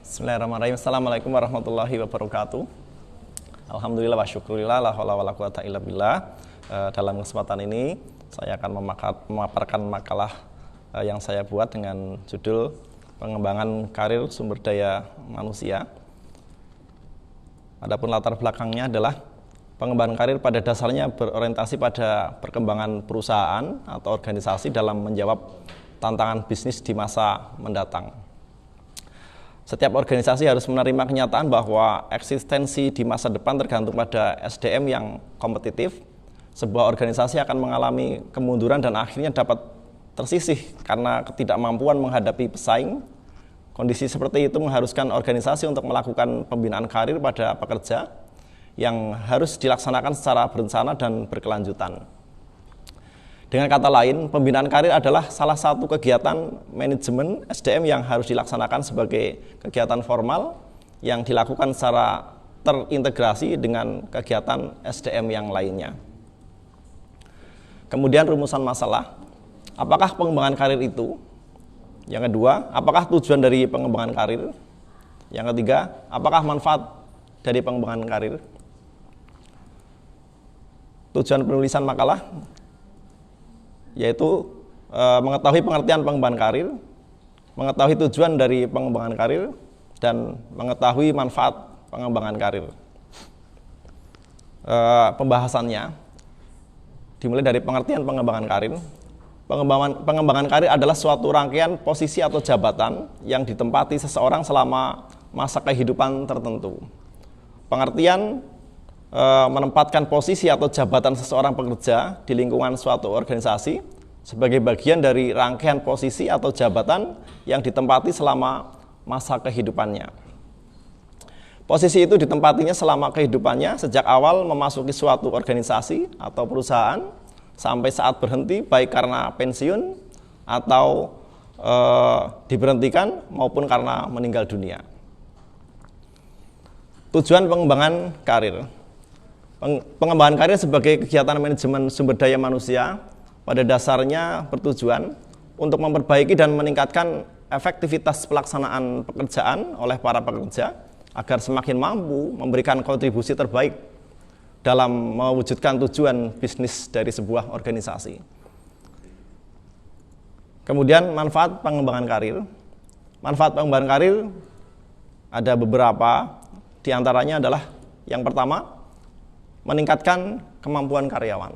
Bismillahirrahmanirrahim. Assalamualaikum warahmatullahi wabarakatuh. Alhamdulillah wa syukurillah la haula wala quwata illa billah. Dalam kesempatan ini saya akan memaparkan makalah yang saya buat dengan judul Pengembangan Karir Sumber Daya Manusia. Adapun latar belakangnya adalah pengembangan karir pada dasarnya berorientasi pada perkembangan perusahaan atau organisasi dalam menjawab tantangan bisnis di masa mendatang. Setiap organisasi harus menerima kenyataan bahwa eksistensi di masa depan tergantung pada SDM yang kompetitif. Sebuah organisasi akan mengalami kemunduran dan akhirnya dapat tersisih karena ketidakmampuan menghadapi pesaing. Kondisi seperti itu mengharuskan organisasi untuk melakukan pembinaan karir pada pekerja yang harus dilaksanakan secara berencana dan berkelanjutan. Dengan kata lain, pembinaan karir adalah salah satu kegiatan manajemen SDM yang harus dilaksanakan sebagai kegiatan formal yang dilakukan secara terintegrasi dengan kegiatan SDM yang lainnya. Kemudian rumusan masalah, apakah pengembangan karir itu? Yang kedua, apakah tujuan dari pengembangan karir? Yang ketiga, apakah manfaat dari pengembangan karir? Tujuan penulisan makalah yaitu mengetahui pengertian pengembangan karir, mengetahui tujuan dari pengembangan karir, dan mengetahui manfaat pengembangan karir. Pembahasannya dimulai dari pengertian pengembangan karir. Pengembangan karir adalah suatu rangkaian posisi atau jabatan yang ditempati seseorang selama masa kehidupan tertentu. Pengertian menempatkan posisi atau jabatan seseorang pekerja di lingkungan suatu organisasi sebagai bagian dari rangkaian posisi atau jabatan yang ditempati selama masa kehidupannya. Posisi itu ditempatinya selama kehidupannya sejak awal memasuki suatu organisasi atau perusahaan sampai saat berhenti, baik karena pensiun atau diberhentikan maupun karena meninggal dunia. Tujuan pengembangan karir. Pengembangan karir sebagai kegiatan manajemen sumber daya manusia pada dasarnya bertujuan untuk memperbaiki dan meningkatkan efektivitas pelaksanaan pekerjaan oleh para pekerja agar semakin mampu memberikan kontribusi terbaik dalam mewujudkan tujuan bisnis dari sebuah organisasi. Kemudian manfaat pengembangan karir. Manfaat pengembangan karir ada beberapa, diantaranya adalah yang pertama, meningkatkan kemampuan karyawan.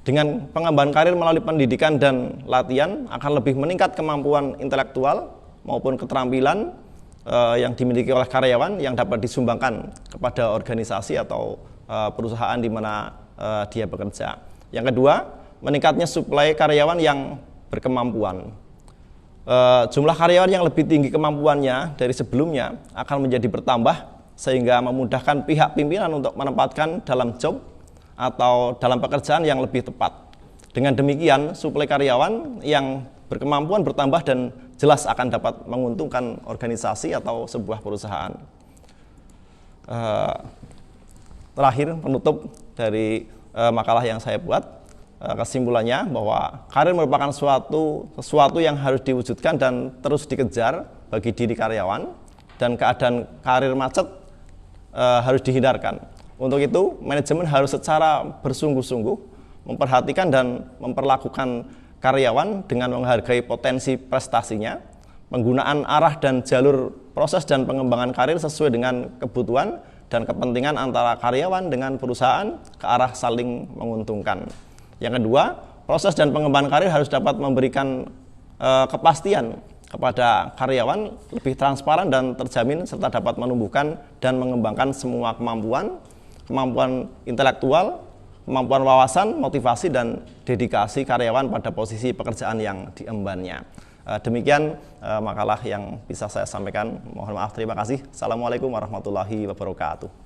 Dengan pengembangan karir melalui pendidikan dan latihan akan lebih meningkat kemampuan intelektual maupun keterampilan yang dimiliki oleh karyawan yang dapat disumbangkan kepada organisasi atau perusahaan di mana dia bekerja. Yang kedua, meningkatnya suplai karyawan yang berkemampuan. Jumlah karyawan yang lebih tinggi kemampuannya dari sebelumnya akan menjadi bertambah sehingga memudahkan pihak pimpinan untuk menempatkan dalam job atau dalam pekerjaan yang lebih tepat. Dengan demikian, suplai karyawan yang berkemampuan bertambah dan jelas akan dapat menguntungkan organisasi atau sebuah perusahaan. Terakhir, penutup dari makalah yang saya buat, kesimpulannya bahwa karir merupakan sesuatu yang harus diwujudkan dan terus dikejar bagi diri karyawan, dan keadaan karir macet harus dihindarkan. Untuk itu, manajemen harus secara bersungguh-sungguh memperhatikan dan memperlakukan karyawan dengan menghargai potensi prestasinya, penggunaan arah dan jalur proses dan pengembangan karir sesuai dengan kebutuhan dan kepentingan antara karyawan dengan perusahaan ke arah saling menguntungkan. Yang kedua, proses dan pengembangan karir harus dapat memberikan kepastian kepada karyawan, lebih transparan dan terjamin serta dapat menumbuhkan dan mengembangkan semua kemampuan intelektual, kemampuan wawasan, motivasi dan dedikasi karyawan pada posisi pekerjaan yang diembannya. Demikian makalah yang bisa saya sampaikan. Mohon maaf, terima kasih. Assalamualaikum warahmatullahi wabarakatuh.